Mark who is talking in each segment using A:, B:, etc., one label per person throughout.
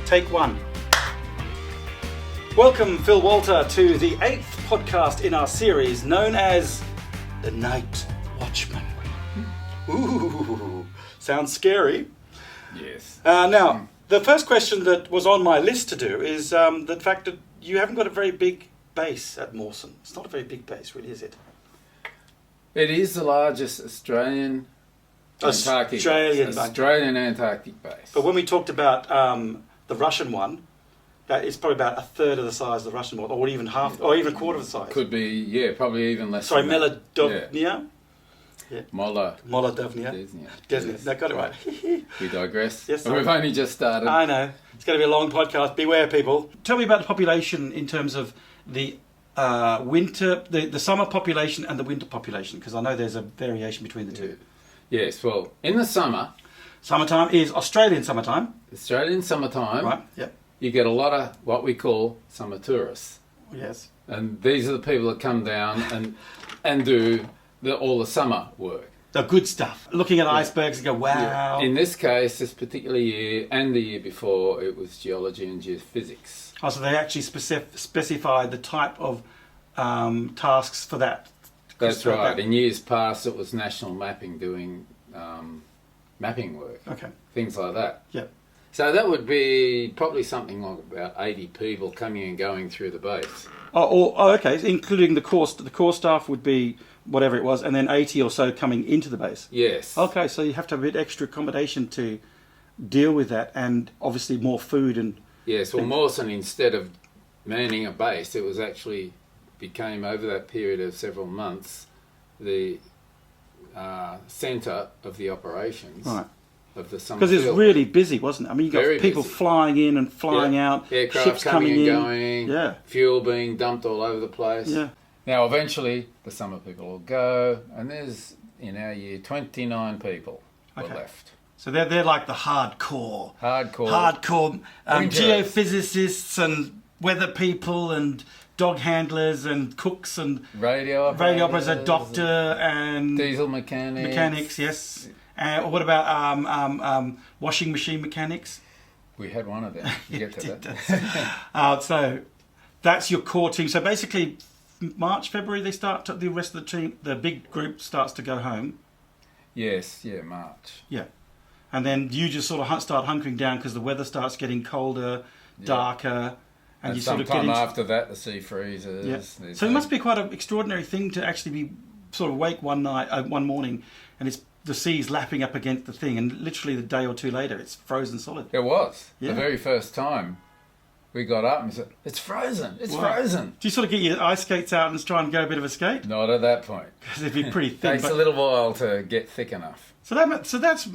A: Take one. Welcome, Phil Walter, to the 8th podcast in our series known as the Nightwatchman. Ooh, sounds scary.
B: Yes.
A: Now, the first question that was on my list to do is the fact that you haven't got a very big base at Mawson. It's not a very big base, really, is it?
B: It is the largest Australian Antarctic base.
A: But when we talked about the Russian one, that is probably about a third of the size of the Russian one, or even half, or even a quarter of the size.
B: Could be, yeah, probably even less.
A: Sorry,
B: than that.
A: Melodovnia?
B: Yeah.
A: Molodovnia.
B: Desnia.
A: That got it right.
B: We digress.
A: Yes,
B: and we've only just started.
A: I know. It's going to be a long podcast. Beware, people. Tell me about the population in terms of the winter, the summer population and the winter population, because I know there's a variation between the two.
B: Yes, well, in the
A: summertime is Australian summertime.
B: Right,
A: yep.
B: You get a lot of what we call summer tourists.
A: Yes.
B: And these are the people that come down and do all the summer work.
A: The good stuff. Looking at icebergs and go, wow.
B: Yeah. In this case, this particular year and the year before, it was geology and geophysics.
A: Oh, so they actually specified the type of tasks for that.
B: That's right. In years past, it was national mapping, doing mapping work.
A: Okay.
B: Things like that.
A: Yeah.
B: So that would be probably something like about 80 people coming and going through the base.
A: Oh, okay. Including the core staff would be whatever it was, and then 80 or so coming into the base.
B: Yes.
A: Okay, so you have to have a bit extra accommodation to deal with that, and obviously more food and...
B: Yes, well, Mawson, instead of manning a base, it was actually became, over that period of several months, the centre of the operations.
A: Right.
B: Of the summer.
A: Because it was really busy, wasn't it? I mean, you got
B: Very
A: people
B: busy.
A: Flying in and flying out,
B: aircraft
A: ships coming
B: and
A: in,
B: going, fuel being dumped all over the place.
A: Yeah.
B: Now, eventually, the summer people will go, and there's, in our year, 29 people were left.
A: So they're like the hardcore
B: Winter.
A: geophysicists and weather people and dog handlers and cooks and
B: radio operators,
A: a doctor and
B: diesel mechanics.
A: Yes. What about washing machine mechanics?
B: We had one of them. You get to that.
A: So that's your core team. So basically, March, February, the rest of the team, the big group starts to go home.
B: Yes, March.
A: Yeah. And then you just sort of start hunkering down because the weather starts getting colder, darker, and you sort of get into...
B: after that, the sea freezes.
A: Yeah. So it must be quite an extraordinary thing to actually be sort of awake one morning, and the sea's lapping up against the thing, and literally the day or two later, it's frozen solid.
B: It was.
A: Yeah.
B: The very first time we got up and said, it's frozen, frozen.
A: Do you sort of get your ice skates out and try and go a bit of a skate?
B: Not at that point.
A: Because it'd be pretty thin.
B: Takes a little while to get thick enough.
A: So that's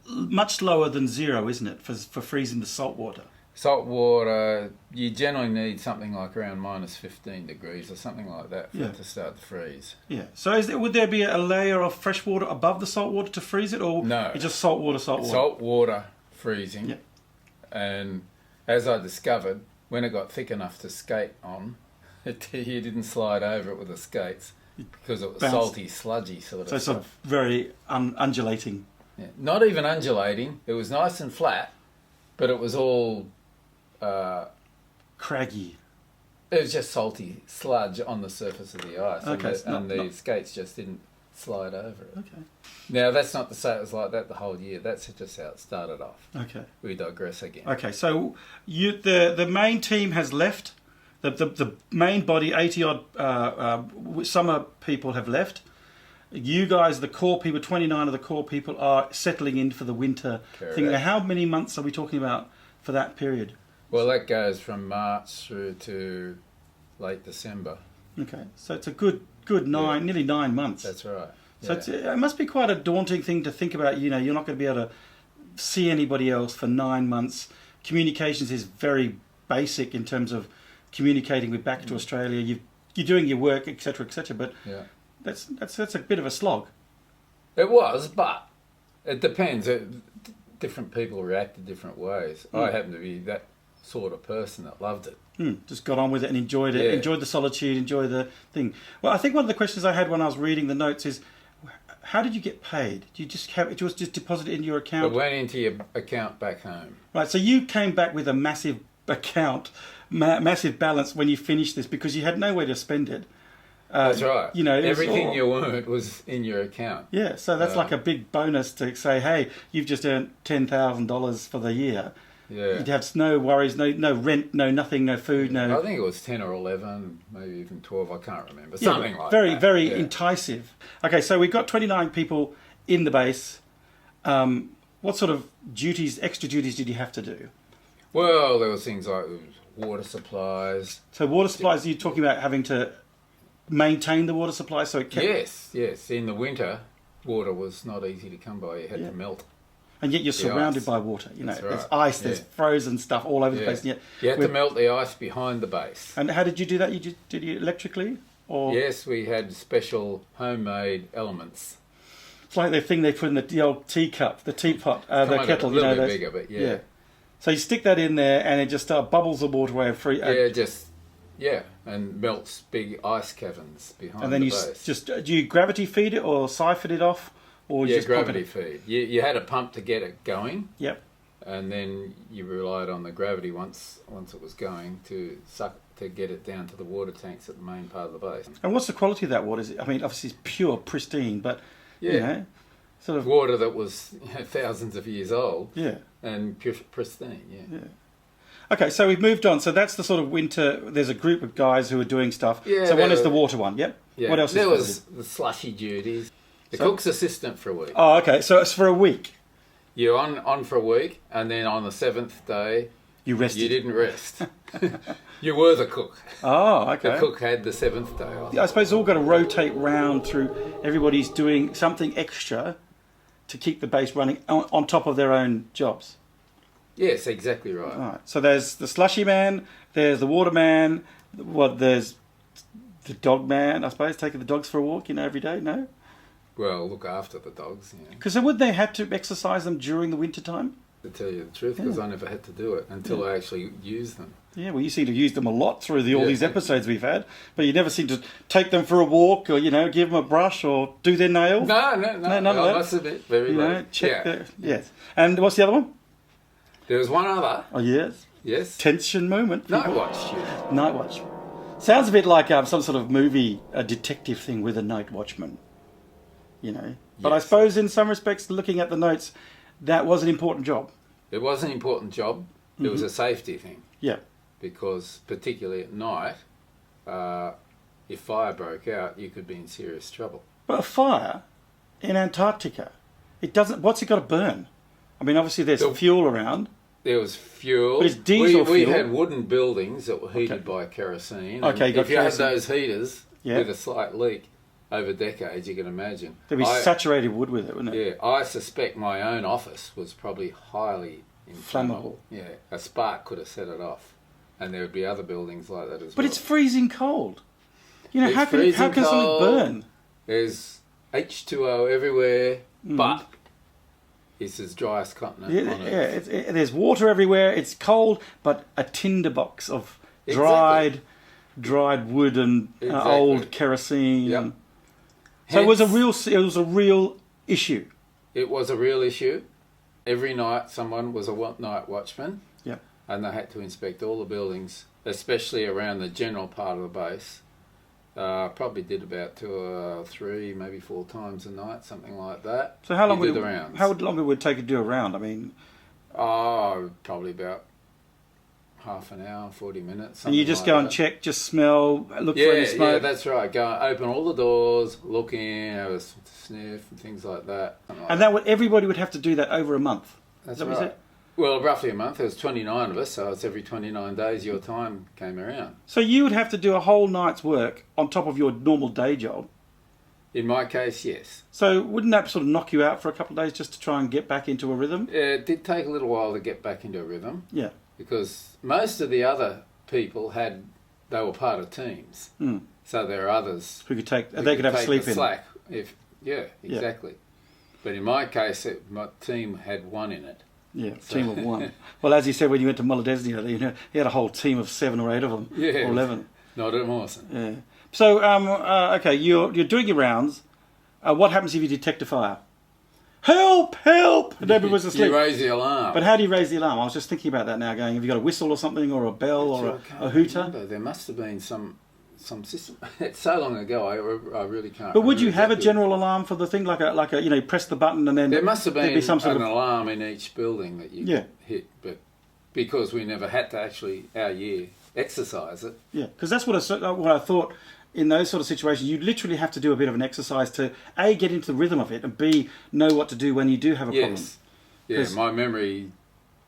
A: much lower than zero, isn't it, for freezing the salt water?
B: Salt water, you generally need something like around minus 15 degrees or something like that for it to start to freeze.
A: Yeah. So would there be a layer of fresh water above the salt water to freeze it, or
B: no?
A: It's just salt water.
B: Salt water freezing.
A: Yeah.
B: And as I discovered, when it got thick enough to skate on, you didn't slide over it with the skates because it was salty, sludgy sort of stuff.
A: So it's very undulating.
B: Yeah. Not even undulating. It was nice and flat, but it was all...
A: craggy.
B: It was just salty sludge on the surface of the ice, and the skates just didn't slide over it.
A: Okay.
B: Now, that's not to say it was like that the whole year. That's just how it started off.
A: Okay.
B: We digress again.
A: Okay, so the main team has left. The main body, 80-odd summer people have left. You guys, the core people, 29 of the core people are settling in for the winter thing. Now, how many months are we talking about for that period?
B: Well, that goes from March through to late December.
A: Okay, so it's a good nearly 9 months.
B: That's right.
A: So it must be quite a daunting thing to think about. You know, you're not going to be able to see anybody else for 9 months. Communications is very basic in terms of communicating back to Australia. You're doing your work, etc., but that's a bit of a slog.
B: It was, but it depends. Different people react in different ways. I happen to be that sort of person that loved it.
A: Just got on with it and enjoyed it. Enjoyed the solitude, enjoyed the thing. Well, I think one of the questions I had when I was reading the notes is, how did you get paid? Do you just have it was just deposited into your
B: It
A: account?
B: went into your account back home.
A: Right. So you came back with a massive account, massive balance when you finished this because you had nowhere to spend it.
B: That's right.
A: You know,
B: everything you earned was in your account.
A: Yeah. So that's like a big bonus to say, hey, you've just earned $10,000 for the year.
B: Yeah.
A: You'd have no worries, no rent, no nothing, no food, no.
B: I think it was 10 or 11, maybe even 12. I can't remember. Something like
A: very,
B: that.
A: very
B: Yeah.
A: enticing. Okay, so we've got 29 people in the base. What sort of duties, extra duties, did you have to do?
B: Well, there was things like water supplies.
A: So water supplies, you're talking about having to maintain the water supply, so it kept...
B: Yes. In the winter, water was not easy to come by. You had to melt.
A: And yet you're surrounded
B: ice.
A: by water. You know,
B: That's right.
A: there's ice, there's frozen stuff all over the place. And yet
B: you had to melt the ice behind the base.
A: And how did you do that? Did you electrically? Or
B: Yes, we had special homemade elements.
A: it's like the thing they put in the old teacup, the teapot, the kettle.
B: A little bit
A: those,
B: bigger, but yeah.
A: So you stick that in there, and it just bubbles the water away free.
B: And melts big ice caverns behind
A: and then
B: the
A: you
B: base.
A: do you gravity feed it or siphon it off, or you just
B: gravity feed. You had a pump to get it going.
A: Yep.
B: And then you relied on the gravity once it was going to suck to get it down to the water tanks at the main part of the base.
A: And what's the quality of that water? I mean, obviously it's pure, pristine, but you know, sort of
B: water that was thousands of years old.
A: Yeah.
B: And pristine. Yeah.
A: Okay, so we've moved on. So that's the sort of winter. There's a group of guys who are doing stuff.
B: Yeah,
A: so one is the water one. Yep.
B: Yeah.
A: What else?
B: There was the slushy duties. The cook's assistant for a week.
A: Oh, okay. So it's for a week.
B: You're on for a week, and then on the 7th day,
A: you rested.
B: You didn't rest. You were the cook.
A: Oh, okay.
B: The cook had the 7th day off.
A: I suppose it's all got to rotate round through. Everybody's doing something extra to keep the base running on top of their own jobs.
B: Yes, exactly right.
A: All right. So there's the slushy man, there's the water man, there's the dog man, I suppose, taking the dogs for a walk, every day, no?
B: Well, look after the dogs,
A: Because would they have to exercise them during the winter time?
B: To tell you the truth, because I never had to do it until I actually used them.
A: Yeah, well, you seem to use them a lot through all these episodes we've had, but you never seem to take them for a walk or, give them a brush or do their nails.
B: No,
A: none of that.
B: I must admit, very late.
A: Check their... Yes. And what's the other one?
B: There was one other.
A: Oh, yes.
B: Yes.
A: Tension moment.
B: Nightwatch.
A: Nightwatch. Sounds a bit like some sort of movie, a detective thing with a Nightwatchman. But I suppose in some respects, looking at the notes, that was an important job.
B: It was an important job. It was a safety thing.
A: Yeah.
B: Because particularly at night, if fire broke out, you could be in serious trouble.
A: But a fire in Antarctica, it doesn't. What's it got to burn? I mean, obviously there's fuel around.
B: There was fuel.
A: But it's diesel
B: we
A: fuel.
B: had wooden buildings that were heated by kerosene.
A: Okay,
B: if you
A: kerosene.
B: had those heaters with a slight leak over decades, you can imagine.
A: There'd be saturated wood with it, wouldn't it?
B: Yeah, I suspect my own office was probably highly inflammable. Yeah, a spark could have set it off. And there would be other buildings like that as well.
A: But it's freezing cold. How can something burn?
B: There's H2O everywhere, but it's as dry as continent on Earth.
A: There's water everywhere. It's cold, but a tinderbox of dried wood and old kerosene.
B: Yep.
A: So it was a real issue.
B: It was a real issue. Every night, someone was a night watchman.
A: Yep.
B: And they had to inspect all the buildings, especially around the general part of the base. Probably did about 2 or 3, maybe 4 times a night, something like that.
A: So how long
B: would
A: it take to do a round? I mean,
B: probably about half an hour, 40 minutes.
A: And you just go and check, just smell, look for any smoke.
B: Yeah, that's right. Go open all the doors, look in, have a sniff, and things like that.
A: And everybody would have to do that over a month.
B: That's right. Well, roughly a month. There was 29 of us, so it's every 29 days your time came around.
A: So you would have to do a whole night's work on top of your normal day job?
B: In my case, yes.
A: So wouldn't that sort of knock you out for a couple of days just to try and get back into a rhythm?
B: It did take a little while to get back into a rhythm.
A: Yeah.
B: Because most of the other people they were part of teams.
A: Mm.
B: So there are others
A: who could have a sleep in.
B: Slack. Exactly. But in my case, my team had one in it.
A: Yeah, team of one. Well, as you said, when you went to Molodesnia, he had a whole team of 7 or 8 of them, or 11.
B: Not at Mawson.
A: Yeah. So, okay, you're doing your rounds. What happens if you detect a fire? Help! Help! And everyone was asleep.
B: You raise the alarm.
A: But how do you raise the alarm? I was just thinking about that now, going, have you got a whistle or something, or a bell, or a hooter?
B: Remember. There must have been some system. It's so long ago, I really can't.
A: But would you have a general alarm for the thing, like a press the button and then
B: there must have been
A: some sort
B: an
A: of
B: alarm in each building that you could hit, but because we never had to actually our year exercise it.
A: Yeah, because that's what I thought. In those sort of situations, you literally have to do a bit of an exercise to A, get into the rhythm of it, and B, know what to do when you do have a problem.
B: Yeah, my memory,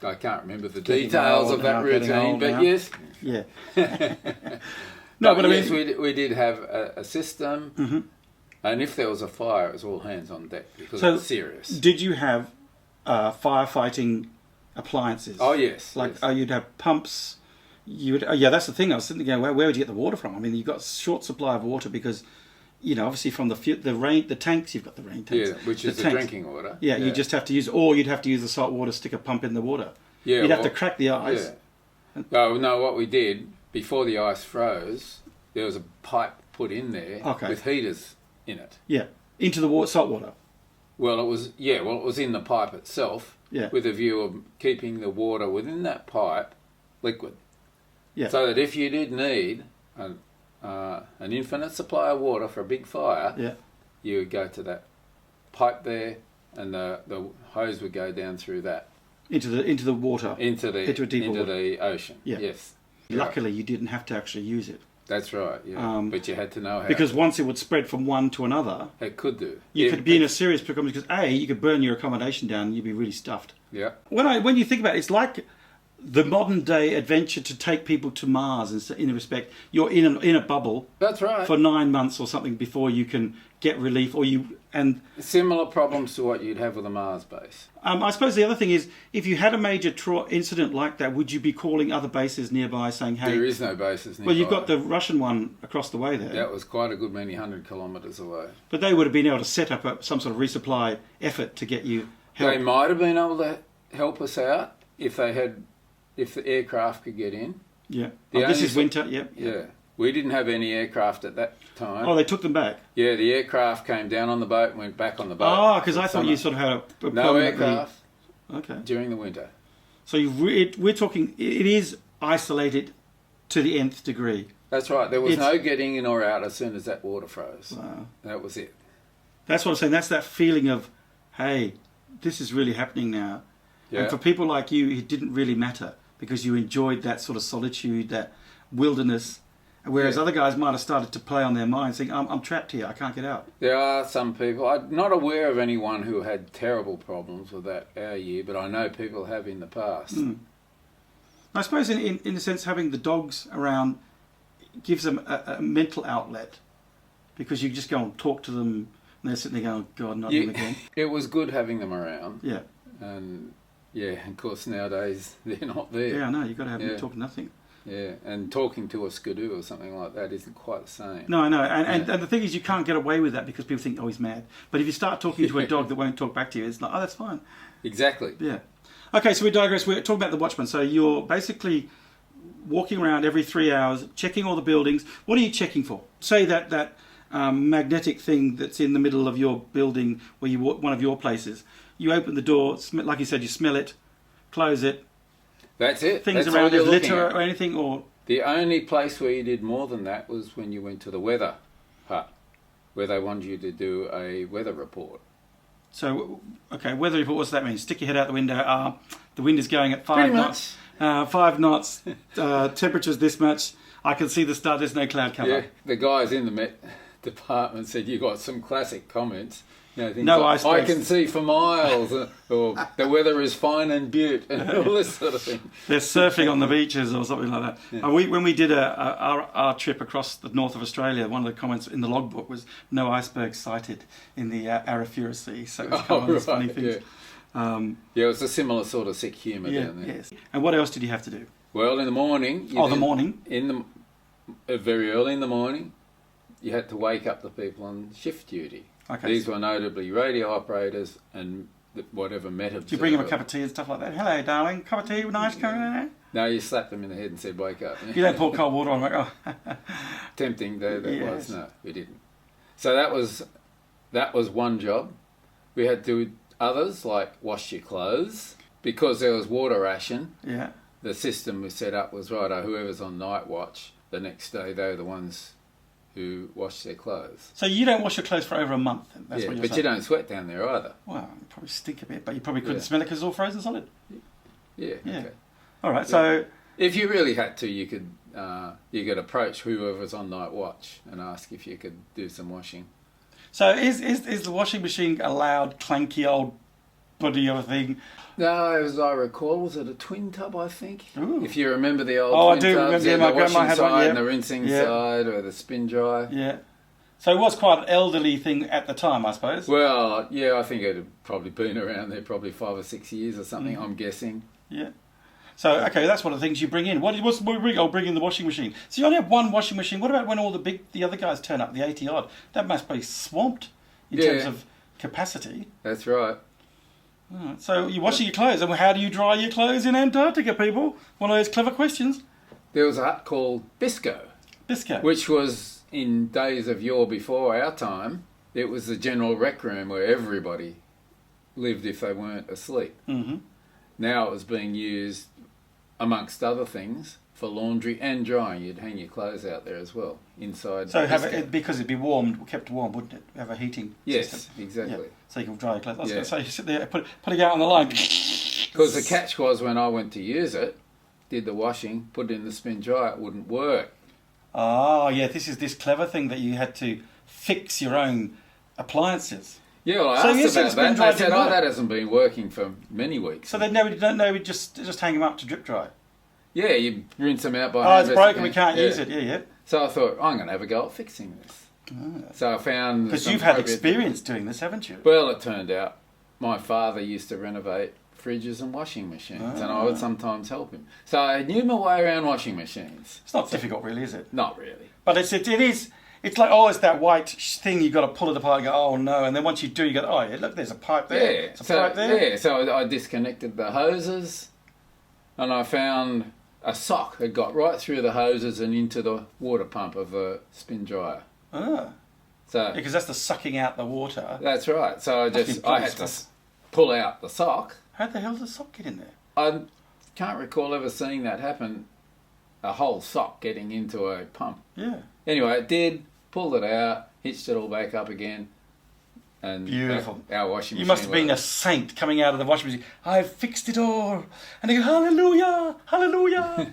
B: I can't remember the details of that routine, but yes.
A: Yeah.
B: No, but yes, we did have a system, and if there was a fire, it was all hands on deck because it was serious.
A: Did you have firefighting appliances?
B: Oh, yes.
A: You'd have pumps. That's the thing. I was sitting there going, where would you get the water from? I mean, you've got short supply of water because, obviously from the tanks, you've got the rain tanks.
B: Yeah, which is the drinking water.
A: Yeah, you just have to use, or you'd have to use the salt water sticker pump in the water. Yeah, you'd have to crack the ice.
B: Yeah. No, what we did, before the ice froze, there was a pipe put in there with heaters in it.
A: Yeah, into the salt water.
B: Well, it was in the pipe itself with a view of keeping the water within that pipe liquid. Yeah. So that if you did need an infinite supply of water for a big fire, you would go to that pipe there, and the hose would go down through that
A: into the water, into
B: the ocean. Yeah. Yes.
A: Luckily, you didn't have to actually use it.
B: That's right. Yeah. But you had to know how.
A: Because once it would spread from one to another,
B: it could do.
A: You could be in a serious predicament because you could burn your accommodation down and you'd be really stuffed.
B: Yeah.
A: When you think about it, it's like the modern day adventure to take people to Mars. In respect, you're in a bubble.
B: That's right.
A: For 9 months or something before you can get relief, and
B: similar problems to what you'd have with a Mars base.
A: I suppose the other thing is, if you had a major incident like that, would you be calling other bases nearby saying, "Hey"?
B: There is no bases nearby.
A: Well, you've got the Russian one across the way there.
B: That was quite a good many 100 kilometres away.
A: But they would have been able to set up some sort of resupply effort to get you help.
B: They might have been able to help us out if the aircraft could get in.
A: Yeah. This is winter. Yep.
B: Yeah. We didn't have any aircraft at that time.
A: Oh, they took them back?
B: Yeah, the aircraft came down on the boat and went back on the boat.
A: Oh, because I thought you sort of had a
B: no aircraft
A: during
B: the winter.
A: So we're talking, it is isolated to the nth degree.
B: That's right. There was no getting in or out as soon as that water froze. Wow. That was it.
A: That's what I'm saying. That's that feeling of, hey, this is really happening now. Yeah. And for people like you, it didn't really matter because you enjoyed that sort of solitude, that wilderness. Whereas other guys might have started to play on their minds, thinking, I'm trapped here, I can't get out.
B: There are some people. I'm not aware of anyone who had terrible problems with that our year, but I know people have in the past.
A: I suppose in a sense, having the dogs around gives them a mental outlet, because you just go and talk to them and they're sitting there going, oh, God, not them again.
B: It was good having them around.
A: Yeah.
B: And of course nowadays they're not there.
A: Yeah, I know, you've got to have them talk nothing.
B: Yeah, and talking to a skidoo or something like that isn't quite the same.
A: No, I know. And the thing is, you can't get away with that because people think, oh, he's mad. But if you start talking to a dog that won't talk back to you, it's like, oh, that's fine.
B: Exactly.
A: Yeah. Okay, so we digress. We're talking about the Watchman. So you're basically walking around every 3 hours, checking all the buildings. What are you checking for? Say that magnetic thing that's in the middle of your building, where you one of your places. You open the door, like you said, you smell it, close it.
B: That's it.
A: Things
B: That's
A: around, there's litter or anything, or
B: the only place where you did more than that was when you went to the weather hut, where they wanted you to do a weather report.
A: So, okay, weather report. What's that mean? Stick your head out the window. The wind is going at 5 knots. 5 knots. Temperature's this much. I can see the star. There's no cloud cover.
B: Yeah, the guys in the Met department said you got some classic comments.
A: No
B: like, I can see for miles, or the weather is fine and beaut, and all this sort of thing.
A: They're surfing on the beaches or something like that. Yeah. When we did our trip across the north of Australia, one of the comments in the logbook was no icebergs sighted in the Arafura Sea. So it was kind of those funny things.
B: Yeah. It was a similar sort of sick humour down there.
A: Yes. And what else did you have to do?
B: Well, in the morning. Very early in the morning, you had to wake up the people on shift duty.
A: Okay.
B: These were notably radio operators and whatever met.
A: Did you bring them a cup of tea and stuff like that? Hello, darling. Cup of tea, nice coming in there?
B: No, you slapped them in the head and said, wake up.
A: You don't pour cold water on them. Oh.
B: Tempting though that was. No, we didn't. So that was that was one job. We had to do others, like wash your clothes. Because there was water ration, the system we set up was, right, whoever's on night watch, the next day they're the ones who wash their clothes.
A: So you don't wash your clothes for over a month? That's what you're
B: but
A: saying.
B: You don't sweat down there either.
A: Well, you probably stink a bit, but you probably couldn't smell it because it's all frozen solid.
B: Yeah. Okay.
A: All right, so...
B: If you really had to, you could approach whoever's on night watch and ask if you could do some washing.
A: So is the washing machine a loud, clanky old body of a thing?
B: No, as I recall, was it a twin tub, I think?
A: Ooh.
B: If you remember the old twin tubs,
A: remember,
B: the washing
A: had
B: side
A: one,
B: and the rinsing side, or the spin dry.
A: Yeah. So it was quite an elderly thing at the time, I suppose.
B: Well, yeah, I think it had probably been around there probably 5 or 6 years or something, I'm guessing.
A: Yeah. So, okay, that's one of the things you bring in. What's we bring? I'll bring in the washing machine. So you only have one washing machine. What about when all the other guys turn up, the 80 odd? That must be swamped in terms of capacity.
B: That's right.
A: Right. So you're washing your clothes, and how do you dry your clothes in Antarctica, people? One of those clever questions.
B: There was a hut called Bisco.
A: Bisco.
B: Which was, in days of yore before our time, it was the general rec room where everybody lived if they weren't asleep.
A: Mm-hmm.
B: Now it was being used, amongst other things, for laundry and drying. You'd hang your clothes out there as well, inside.
A: So because it'd be kept warm, wouldn't it? Have a heating system.
B: Yes, exactly.
A: Yeah. So you can dry your clothes. I was going to say, you sit there, put it out on the line.
B: Because the catch was when I went to use it, did the washing, put it in the spin dry, it wouldn't work.
A: Oh, yeah, this is this clever thing that you had to fix your own appliances.
B: Yeah, well, I asked about that. They said, that hasn't been working for many weeks.
A: So nobody just hang them up to drip dry?
B: Yeah, you rinse them out by hand.
A: Oh, it's broken, we can't use it. Yeah.
B: So I thought, I'm going to have a go at fixing this. So I found...
A: Because you've had experience doing this, haven't you?
B: Well, it turned out my father used to renovate fridges and washing machines, and I would sometimes help him. So I knew my way around washing machines.
A: It's not difficult, really, is it?
B: Not really.
A: But it is... It's like, it's that white thing, you've got to pull it apart and go, oh no, and then once you do, you go, oh yeah, look, there's a pipe there.
B: Yeah, so I disconnected the hoses, and I found a sock that got right through the hoses and into the water pump of a spin dryer.
A: Ah.
B: So
A: because that's the sucking out the water.
B: That's right. So I had to pull out the sock.
A: How the hell did the sock get in there?
B: I can't recall ever seeing that happen, a whole sock getting into a pump.
A: Yeah.
B: Anyway, it did. Pulled it out, hitched it all back up again, and
A: beautiful.
B: Our washing machine.
A: You must have been a saint coming out of the washing machine. I've fixed it all, and they go, hallelujah, hallelujah.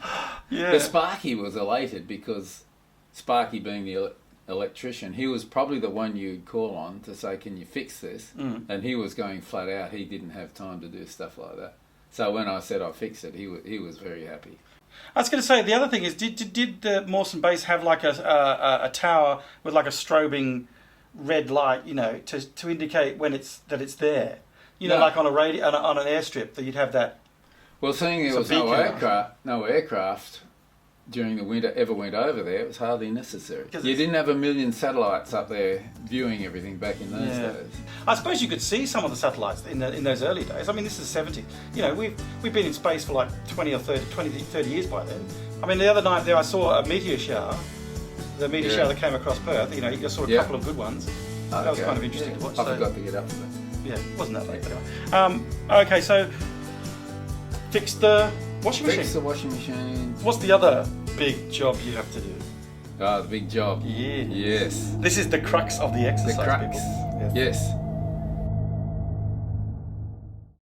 A: Yeah.
B: The Sparky was elated because Sparky, being the electrician, he was probably the one you'd call on to say, "Can you fix this?" And he was going flat out. He didn't have time to do stuff like that. So when I said I fixed it, he was very happy.
A: I was going to say, the other thing is, did the Mawson base have like a tower with like a strobing red light, to indicate when it's there? Like on on an airstrip, that you'd have that.
B: Well, seeing there was no aircraft during the winter ever went over there, it was hardly necessary. You didn't have a million satellites up there viewing everything back in those days.
A: I suppose you could see some of the satellites in those early days. I mean, this is the 70s. We've been in space for like 20, 30 years by then. I mean, the other night there I saw a meteor shower. The meteor shower that came across Perth. You saw a couple of good ones. That was kind of interesting to watch.
B: I forgot to get up for that.
A: Yeah, it wasn't that late, but anyway. Okay, so fix the washing machine.
B: Fix the washing machine.
A: What's the other big job you have to do?
B: The big job.
A: Yeah.
B: Yes.
A: This is the crux of the exercise.
B: The crux.
A: People.
B: Yes.